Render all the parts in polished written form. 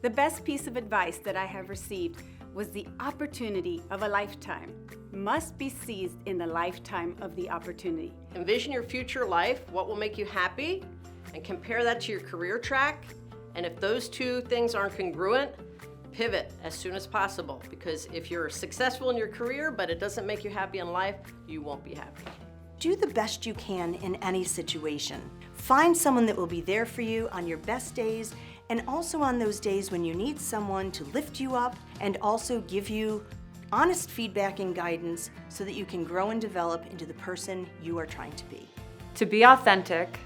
The best piece of advice that I have received was the opportunity of a lifetime must be seized in the lifetime of the opportunity. Envision your future life, what will make you happy, and compare that to your career track. And if those two things aren't congruent, pivot as soon as possible, because if you're successful in your career but it doesn't make you happy in life, you won't be happy. Do the best you can in any situation. Find someone that will be there for you on your best days and also on those days when you need someone to lift you up and also give you honest feedback and guidance so that you can grow and develop into the person you are trying to be. To be authentic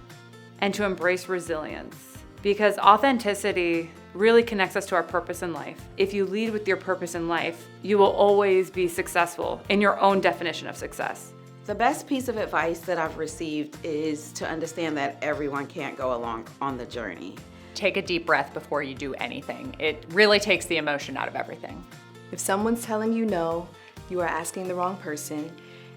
and to embrace resilience, because authenticity really connects us to our purpose in life. If you lead with your purpose in life, you will always be successful in your own definition of success. The best piece of advice that I've received is to understand that everyone can't go along on the journey. Take a deep breath before you do anything. It really takes the emotion out of everything. If someone's telling you no, you are asking the wrong person.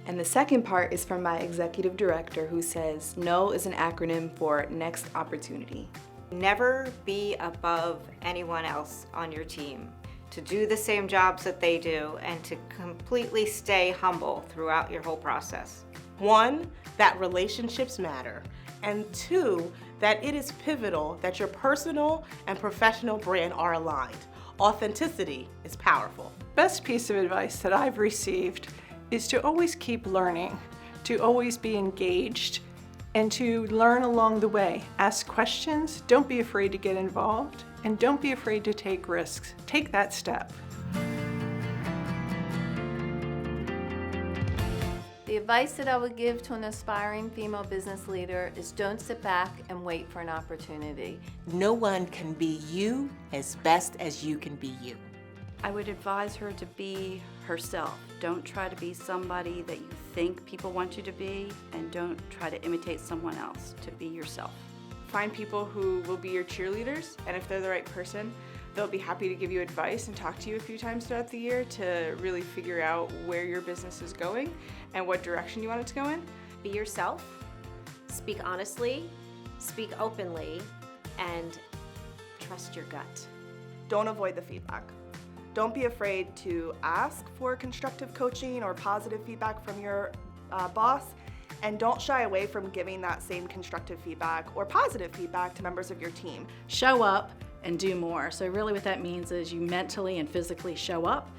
And the second part is from my executive director, who says NO is an acronym for Next Opportunity. Never be above anyone else on your team. To do the same jobs that they do and to completely stay humble throughout your whole process. 1, that relationships matter. And 2, that it is pivotal that your personal and professional brand are aligned. Authenticity is powerful. Best piece of advice that I've received is to always keep learning, to always be engaged, and to learn along the way. Ask questions, don't be afraid to get involved, and don't be afraid to take risks. Take that step. The advice that I would give to an aspiring female business leader is don't sit back and wait for an opportunity. No one can be you as best as you can be you. I would advise her to be herself. Don't try to be somebody that you think people want you to be, and don't try to imitate someone else. To be yourself. Find people who will be your cheerleaders, and if they're the right person, they'll be happy to give you advice and talk to you a few times throughout the year to really figure out where your business is going and what direction you want it to go in. Be yourself, speak honestly, speak openly, and trust your gut. Don't avoid the feedback. Don't be afraid to ask for constructive coaching or positive feedback from your boss, and don't shy away from giving that same constructive feedback or positive feedback to members of your team. Show up and do more. So really what that means is you mentally and physically show up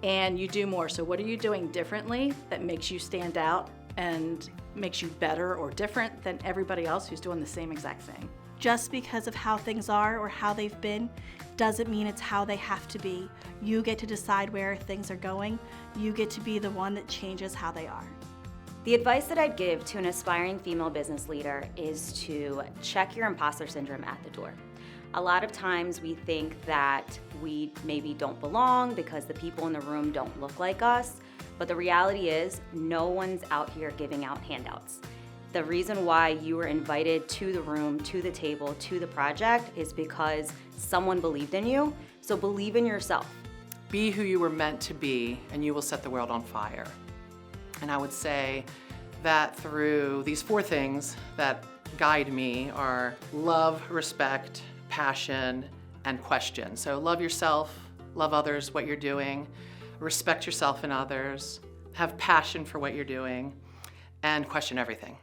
and you do more. So what are you doing differently that makes you stand out and makes you better or different than everybody else who's doing the same exact thing? Just because of how things are or how they've been doesn't mean it's how they have to be. You get to decide where things are going. You get to be the one that changes how they are. The advice that I'd give to an aspiring female business leader is to check your imposter syndrome at the door. A lot of times we think that we maybe don't belong because the people in the room don't look like us, but the reality is no one's out here giving out handouts. The reason why you were invited to the room, to the table, to the project is because someone believed in you, so believe in yourself. Be who you were meant to be, and you will set the world on fire. And I would say that through these 4 things that guide me are love, respect, passion, and question. So love yourself, love others, what you're doing, respect yourself and others, have passion for what you're doing, and question everything.